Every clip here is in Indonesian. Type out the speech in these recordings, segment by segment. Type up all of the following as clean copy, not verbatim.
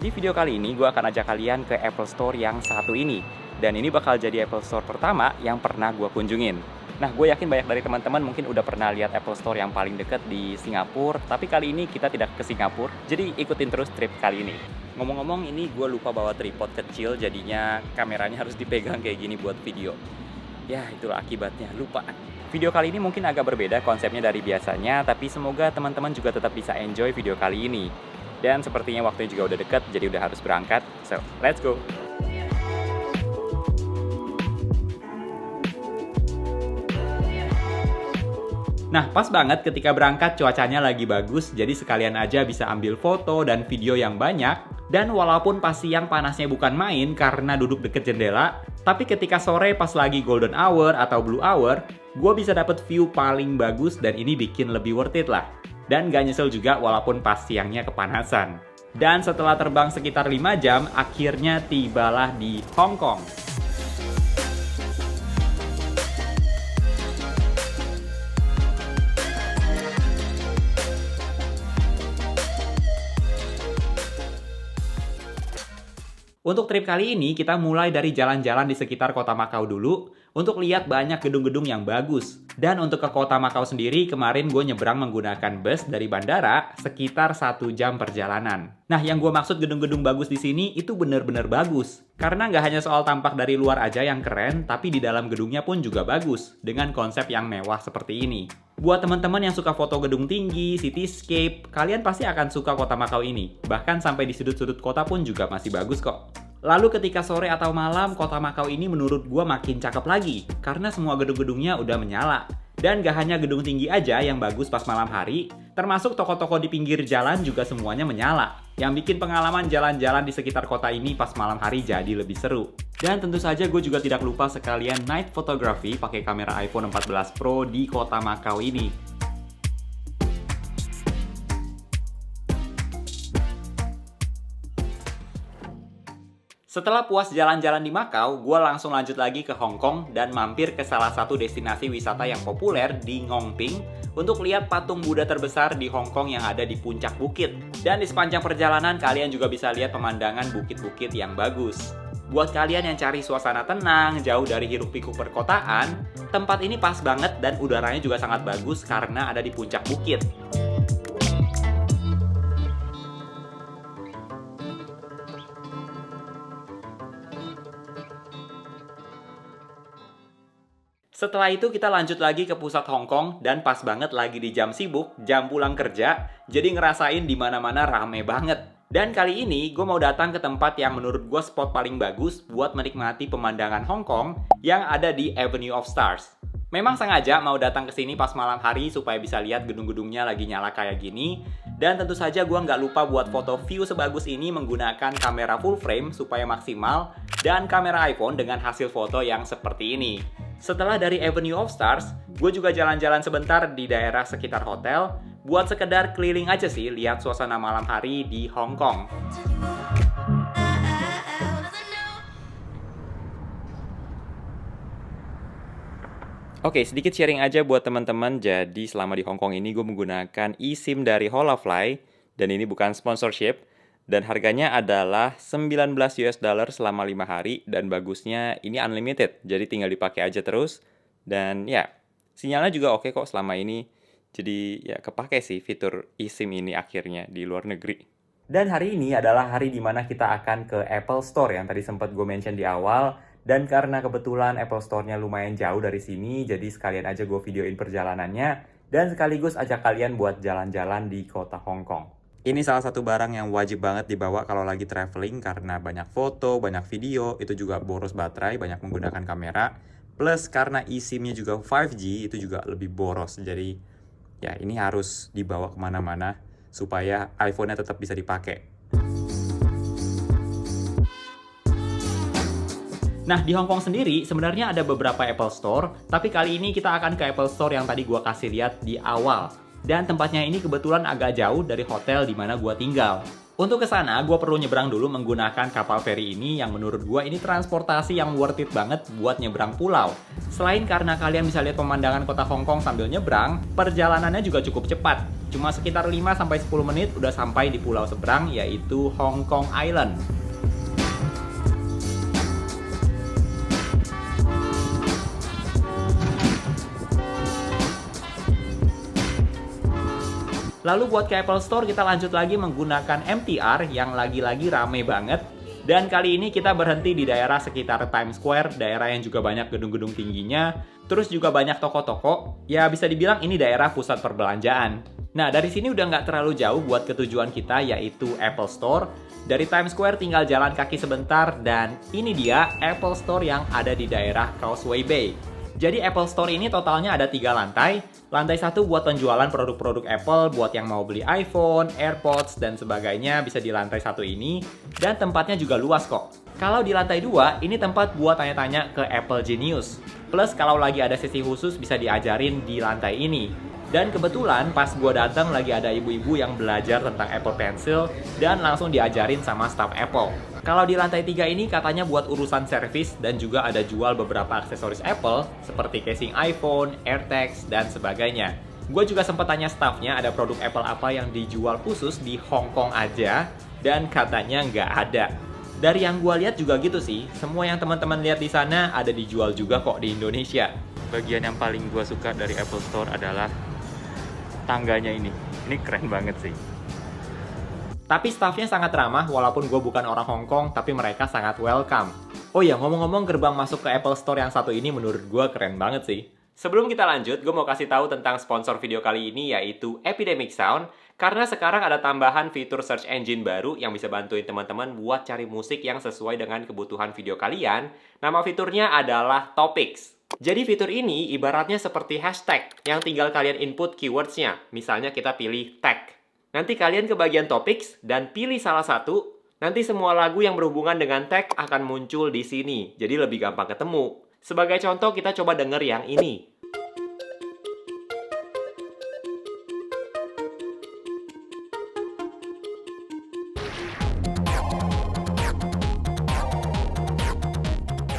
Di video kali ini gue akan ajak kalian ke Apple Store yang satu ini. Dan ini bakal jadi Apple Store pertama yang pernah gue kunjungin. Nah, gue yakin banyak dari teman-teman mungkin udah pernah lihat Apple Store yang paling deket di Singapura. Tapi kali ini kita tidak ke Singapura, jadi ikutin terus trip kali ini. Ngomong-ngomong, ini gue lupa bawa tripod kecil, jadinya kameranya harus dipegang kayak gini buat video. Ya, itulah akibatnya, lupa. Video kali ini mungkin agak berbeda konsepnya dari biasanya, tapi semoga teman-teman juga tetap bisa enjoy video kali ini. Dan sepertinya waktunya juga udah deket, jadi udah harus berangkat. So, let's go! Nah, pas banget ketika berangkat cuacanya lagi bagus, jadi sekalian aja bisa ambil foto dan video yang banyak. Dan walaupun pas siang panasnya bukan main karena duduk deket jendela, tapi ketika sore pas lagi golden hour atau blue hour, gue bisa dapet view paling bagus dan ini bikin lebih worth it lah. Dan gak nyesel juga walaupun pas siangnya kepanasan. Dan setelah terbang sekitar 5 jam, akhirnya tibalah di Hong Kong. Untuk trip kali ini, kita mulai dari jalan-jalan di sekitar kota Macau dulu untuk lihat banyak gedung-gedung yang bagus. Dan untuk ke kota Macau sendiri, kemarin gue nyebrang menggunakan bus dari bandara sekitar 1 jam perjalanan. Nah, yang gue maksud gedung-gedung bagus di sini itu bener-bener bagus. Karena nggak hanya soal tampak dari luar aja yang keren, tapi di dalam gedungnya pun juga bagus, dengan konsep yang mewah seperti ini. Buat teman-teman yang suka foto gedung tinggi, cityscape, kalian pasti akan suka kota Macau ini. Bahkan sampai di sudut-sudut kota pun juga masih bagus kok. Lalu ketika sore atau malam, kota Macau ini menurut gua makin cakep lagi. Karena semua gedung-gedungnya udah menyala. Dan gak hanya gedung tinggi aja yang bagus pas malam hari, termasuk toko-toko di pinggir jalan juga semuanya menyala. Yang bikin pengalaman jalan-jalan di sekitar kota ini pas malam hari jadi lebih seru. Dan tentu saja gue juga tidak lupa sekalian night photography pakai kamera iPhone 14 Pro di kota Macau ini. Setelah puas jalan-jalan di Macau, gue langsung lanjut lagi ke Hong Kong dan mampir ke salah satu destinasi wisata yang populer di Ngong Ping untuk lihat patung Buddha terbesar di Hong Kong yang ada di puncak bukit. Dan di sepanjang perjalanan, kalian juga bisa lihat pemandangan bukit-bukit yang bagus. Buat kalian yang cari suasana tenang, jauh dari hiruk-pikuk perkotaan, tempat ini pas banget dan udaranya juga sangat bagus karena ada di puncak bukit. Setelah itu kita lanjut lagi ke pusat Hong Kong dan pas banget lagi di jam sibuk, jam pulang kerja, jadi ngerasain di mana-mana rame banget. Dan kali ini gue mau datang ke tempat yang menurut gue spot paling bagus buat menikmati pemandangan Hong Kong yang ada di Avenue of Stars. Memang sengaja mau datang ke sini pas malam hari supaya bisa lihat gedung-gedungnya lagi nyala kayak gini. Dan tentu saja gue nggak lupa buat foto view sebagus ini menggunakan kamera full frame supaya maksimal dan kamera iPhone dengan hasil foto yang seperti ini. Setelah dari Avenue of Stars, gue juga jalan-jalan sebentar di daerah sekitar hotel buat sekedar keliling aja sih lihat suasana malam hari di Hong Kong. Oke, sedikit sharing aja buat teman-teman. Jadi selama di Hong Kong ini gue menggunakan eSIM dari Holafly dan ini bukan sponsorship. Dan harganya adalah 19 US dollar selama 5 hari dan bagusnya ini unlimited. Jadi tinggal dipakai aja terus. Dan ya, sinyalnya juga oke kok selama ini. Jadi ya kepake sih fitur eSIM ini akhirnya di luar negeri. Dan hari ini adalah hari dimana kita akan ke Apple Store yang tadi sempat gue mention di awal. Dan karena kebetulan Apple Store-nya lumayan jauh dari sini, jadi sekalian aja gue videoin perjalanannya. Dan sekaligus ajak kalian buat jalan-jalan di kota Hong Kong. Ini salah satu barang yang wajib banget dibawa kalau lagi traveling karena banyak foto, banyak video, itu juga boros baterai, banyak menggunakan kamera. Plus karena eSIM-nya juga 5G, itu juga lebih boros. Jadi ya ini harus dibawa kemana-mana supaya iPhone-nya tetap bisa dipakai. Nah, di Hong Kong sendiri sebenarnya ada beberapa Apple Store, tapi kali ini kita akan ke Apple Store yang tadi gua kasih lihat di awal. Dan tempatnya ini kebetulan agak jauh dari hotel di mana gua tinggal. Untuk ke sana, gue perlu nyebrang dulu menggunakan kapal feri ini yang menurut gue ini transportasi yang worth it banget buat nyebrang pulau. Selain karena kalian bisa lihat pemandangan kota Hong Kong sambil nyebrang, perjalanannya juga cukup cepat. Cuma sekitar 5-10 menit udah sampai di pulau seberang, yaitu Hong Kong Island. Lalu buat ke Apple Store kita lanjut lagi menggunakan MTR yang lagi-lagi rame banget. Dan kali ini kita berhenti di daerah sekitar Times Square, daerah yang juga banyak gedung-gedung tingginya. Terus juga banyak toko-toko, ya bisa dibilang ini daerah pusat perbelanjaan. Nah dari sini udah nggak terlalu jauh buat ke tujuan kita yaitu Apple Store. Dari Times Square tinggal jalan kaki sebentar dan ini dia Apple Store yang ada di daerah Causeway Bay. Jadi Apple Store ini totalnya ada 3 lantai. Lantai 1 buat penjualan produk-produk Apple, buat yang mau beli iPhone, AirPods, dan sebagainya bisa di lantai 1 ini. Dan tempatnya juga luas kok. Kalau di lantai 2, ini tempat buat tanya-tanya ke Apple Genius. Plus kalau lagi ada sesi khusus bisa diajarin di lantai ini. Dan kebetulan pas gue datang lagi ada ibu-ibu yang belajar tentang Apple Pencil dan langsung diajarin sama staff Apple. Kalau di lantai 3 ini katanya buat urusan servis dan juga ada jual beberapa aksesoris Apple seperti casing iPhone, AirTags, dan sebagainya. Gue juga sempat tanya staffnya ada produk Apple apa yang dijual khusus di Hong Kong aja dan katanya nggak ada. Dari yang gue lihat juga gitu sih, semua yang teman-teman lihat di sana ada dijual juga kok di Indonesia. Bagian yang paling gue suka dari Apple Store adalah tangganya ini keren banget sih. Tapi staffnya sangat ramah, walaupun gue bukan orang Hong Kong, tapi mereka sangat welcome. Oh ya, ngomong-ngomong gerbang masuk ke Apple Store yang satu ini menurut gue keren banget sih. Sebelum kita lanjut, gue mau kasih tahu tentang sponsor video kali ini yaitu Epidemic Sound. Karena sekarang ada tambahan fitur search engine baru yang bisa bantuin teman-teman buat cari musik yang sesuai dengan kebutuhan video kalian. Nama fiturnya adalah Topics. Jadi fitur ini ibaratnya seperti hashtag yang tinggal kalian input keywords-nya. Misalnya kita pilih tag. Nanti kalian ke bagian Topics dan pilih salah satu. Nanti semua lagu yang berhubungan dengan tag akan muncul di sini. Jadi lebih gampang ketemu. Sebagai contoh kita coba denger yang ini.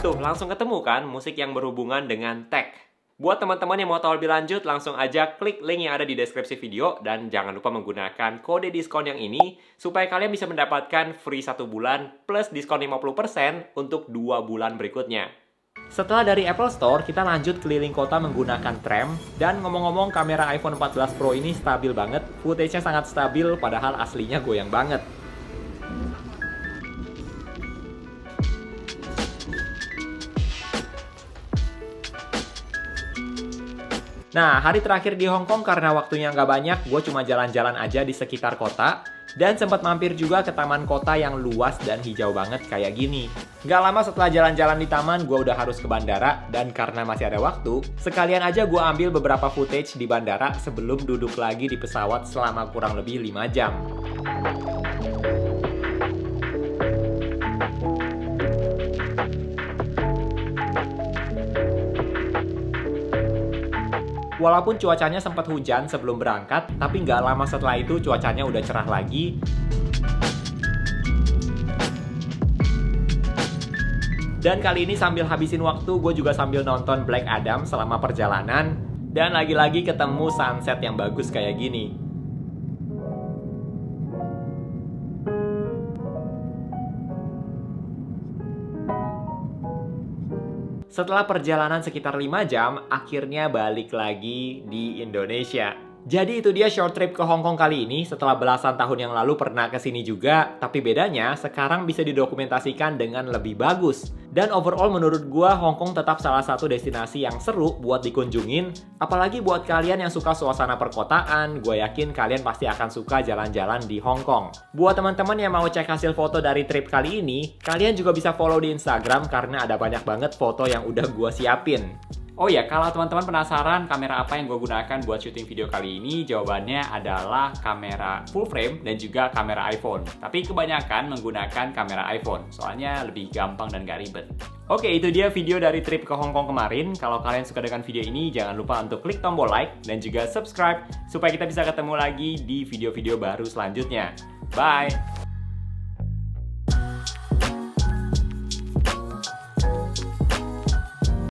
Tuh, langsung ketemu kan musik yang berhubungan dengan tag. Buat teman-teman yang mau tahu lebih lanjut, langsung aja klik link yang ada di deskripsi video dan jangan lupa menggunakan kode diskon yang ini supaya kalian bisa mendapatkan free 1 bulan plus diskon 50% untuk 2 bulan berikutnya. Setelah dari Apple Store, kita lanjut keliling kota menggunakan tram dan ngomong-ngomong kamera iPhone 14 Pro ini stabil banget, footage-nya sangat stabil padahal aslinya goyang banget. Nah, hari terakhir di Hong Kong karena waktunya nggak banyak, gue cuma jalan-jalan aja di sekitar kota. Dan sempat mampir juga ke taman kota yang luas dan hijau banget kayak gini. Nggak lama setelah jalan-jalan di taman, gue udah harus ke bandara. Dan karena masih ada waktu, sekalian aja gue ambil beberapa footage di bandara sebelum duduk lagi di pesawat selama kurang lebih 5 jam. Walaupun cuacanya sempat hujan sebelum berangkat, tapi nggak lama setelah itu cuacanya udah cerah lagi. Dan kali ini sambil habisin waktu, gue juga sambil nonton Black Adam selama perjalanan. Dan lagi-lagi ketemu sunset yang bagus kayak gini. Setelah perjalanan sekitar 5 jam, akhirnya balik lagi di Indonesia. Jadi itu dia short trip ke Hong Kong kali ini. Setelah belasan tahun yang lalu pernah kesini juga, tapi bedanya sekarang bisa didokumentasikan dengan lebih bagus. Dan overall menurut gua Hong Kong tetap salah satu destinasi yang seru buat dikunjungin. Apalagi buat kalian yang suka suasana perkotaan, gue yakin kalian pasti akan suka jalan-jalan di Hong Kong. Buat teman-teman yang mau cek hasil foto dari trip kali ini, kalian juga bisa follow di Instagram karena ada banyak banget foto yang udah gua siapin. Oh ya, kalau teman-teman penasaran kamera apa yang gue gunakan buat syuting video kali ini, jawabannya adalah kamera full frame dan juga kamera iPhone. Tapi kebanyakan menggunakan kamera iPhone, soalnya lebih gampang dan gak ribet. Oke, itu dia video dari trip ke Hong Kong kemarin. Kalau kalian suka dengan video ini, jangan lupa untuk klik tombol like dan juga subscribe supaya kita bisa ketemu lagi di video-video baru selanjutnya. Bye!